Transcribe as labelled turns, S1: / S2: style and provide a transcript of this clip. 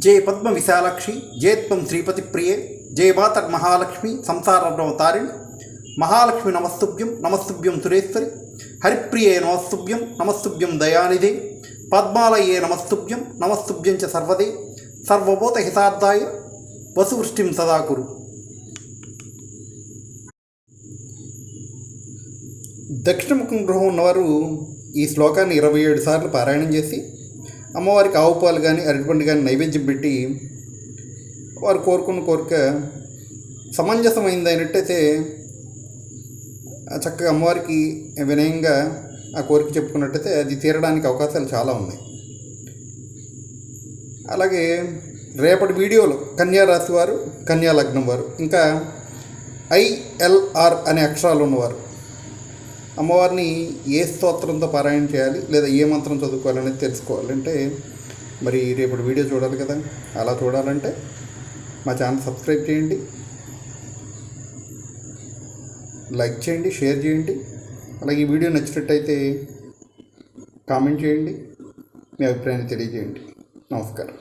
S1: जय पद्म विशालाक्षी जयत्वं श्रीपति प्रिये जय मातर महालक्ष्मी संसारवतारिणी महालक्ष्मी नमस्तुभ्यं सुरेश्वरी हरिप्रिये नमस्तुभ्यं दयानिधे पद्मालये नमस्तुभ्यं च सर्वदे सर्वभूत हितार्थाय वसुवृष्टिं सदा कुरु। దక్షిణముఖం గృహం ఉన్నవారు ఈ శ్లోకాన్ని 27 సార్లు పారాయణం చేసి అమ్మవారికి ఆవు పాలు కానీ అరటిపండు కానీ నైవేద్యం పెట్టి వారు కోరుకున్న కోరిక సమంజసమైంది అయినట్టయితే చక్కగా అమ్మవారికి వినయంగా ఆ కోరిక చెప్పుకున్నట్టయితే అది తీరడానికి అవకాశాలు చాలా ఉన్నాయి. అలాగే రేపటి వీడియోలో కన్యా రాశి వారు, కన్యా లగ్నం వారు, ఇంకా ILR అనే అక్షరాలు ఉన్నవారు అమ్మవారిని ఏ స్తోత్రంతో పారాయణ చేయాలి లేదా ఏ మంత్రం చదువుకోవాలనేది తెలుసుకోవాలంటే మరి రేపటి వీడియో చూడాలి కదా. అలా చూడాలంటే మా ఛానల్ సబ్స్క్రైబ్ చేయండి, లైక్ చేయండి, షేర్ చేయండి. అలాగే ఈ వీడియో నచ్చినట్టయితే కామెంట్ చేయండి, మీ అభిప్రాయాన్ని తెలియజేయండి. నమస్కారం.